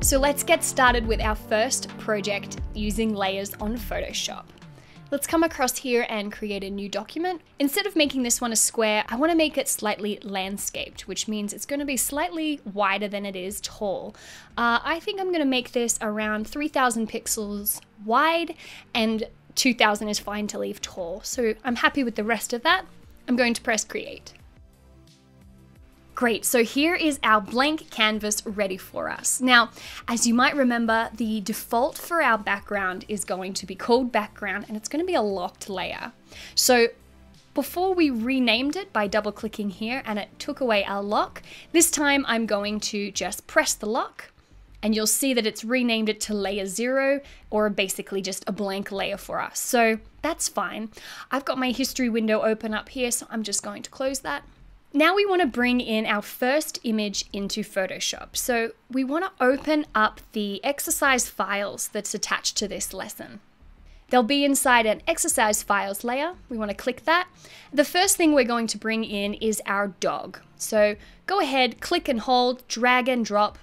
So let's get started with our first project using layers on Photoshop. Let's come across here and create a new document. Instead of making this one a square, I want to make it slightly landscaped, which means it's going to be slightly wider than it is tall. I think I'm going to make this around 3000 pixels wide, and 2000 is fine to leave tall. So I'm happy with the rest of that. I'm going to press create. Great, so here is our blank canvas ready for us. Now, as you might remember, the default for our background is going to be called background, and it's going to be a locked layer. So before we renamed it by double clicking here and it took away our lock, this time I'm going to just press the lock and you'll see that it's renamed it to layer 0, or basically just a blank layer for us. So that's fine. I've got my history window open up here, so I'm just going to close that. Now we want to bring in our first image into Photoshop. So we want to open up the exercise files that's attached to this lesson. They'll be inside an exercise files layer. We want to click that. The first thing we're going to bring in is our dog. So go ahead, click and hold, drag and drop,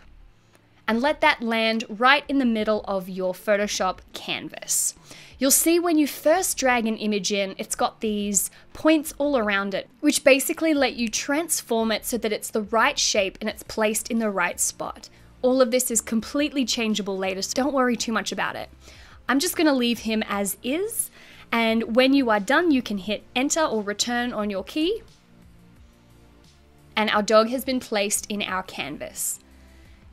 and let that land right in the middle of your Photoshop canvas. You'll see when you first drag an image in, it's got these points all around it, which basically let you transform it so that it's the right shape and it's placed in the right spot. All of this is completely changeable later, so don't worry too much about it. I'm just going to leave him as is, and when you are done, you can hit enter or return on your key, and our dog has been placed in our canvas.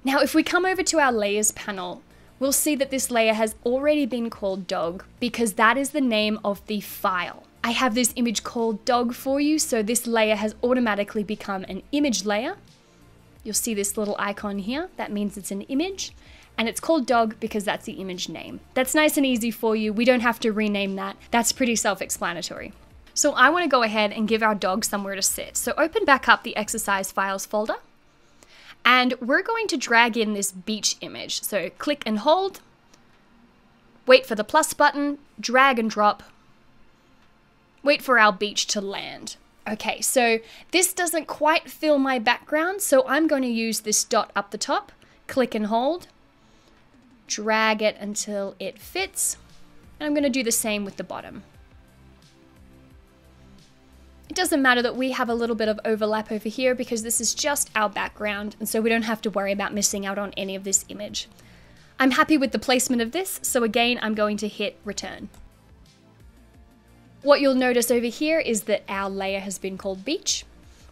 Now, if we come over to our layers panel, we'll see that this layer has already been called dog because that is the name of the file. I have this image called dog for you, so this layer has automatically become an image layer. You'll see this little icon here. That means it's an image, and it's called dog because that's the image name. That's nice and easy for you. We don't have to rename that. That's pretty self-explanatory. So I want to go ahead and give our dog somewhere to sit. So open back up the exercise files folder. And we're going to drag in this beach image. So click and hold, wait for the plus button, drag and drop, wait for our beach to land. Okay, so this doesn't quite fill my background, so I'm going to use this dot up the top, click and hold, drag it until it fits, and I'm going to do the same with the bottom. It doesn't matter that we have a little bit of overlap over here because this is just our background, and so we don't have to worry about missing out on any of this image. I'm happy with the placement of this, so again, I'm going to hit return. What you'll notice over here is that our layer has been called beach.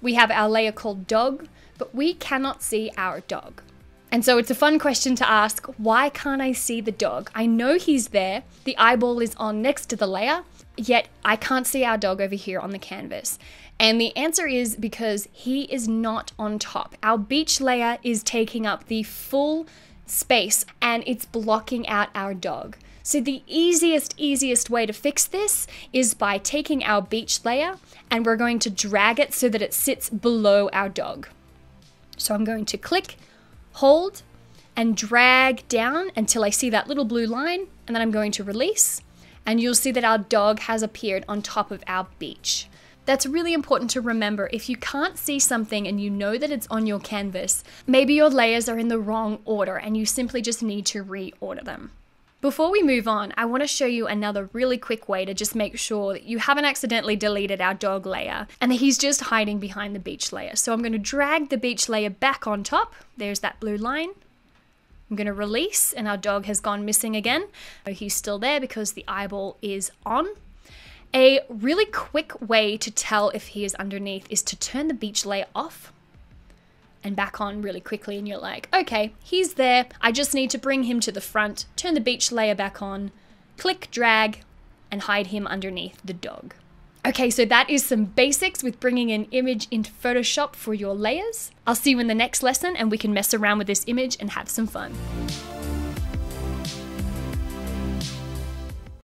We have our layer called dog, but we cannot see our dog. And so it's a fun question to ask, why can't I see the dog? I know he's there, the eyeball is on next to the layer, yet I can't see our dog over here on the canvas. And the answer is because he is not on top. Our beach layer is taking up the full space and it's blocking out our dog. So the easiest way to fix this is by taking our beach layer and we're going to drag it so that it sits below our dog. So I'm going to click, hold, and drag down until I see that little blue line, and then I'm going to release. And you'll see that our dog has appeared on top of our beach. That's really important to remember. If you can't see something and you know that it's on your canvas, maybe your layers are in the wrong order and you simply just need to reorder them. Before we move on, I want to show you another really quick way to just make sure that you haven't accidentally deleted our dog layer and that he's just hiding behind the beach layer. So I'm going to drag the beach layer back on top. There's that blue line. I'm going to release and our dog has gone missing again. He's still there because the eyeball is on. A really quick way to tell if he is underneath is to turn the beach layer off and back on really quickly, and you're like, okay, he's there. I just need to bring him to the front, turn the beach layer back on, click, drag, and hide him underneath the dog. Okay, so that is some basics with bringing an image into Photoshop for your layers. I'll see you in the next lesson and we can mess around with this image and have some fun.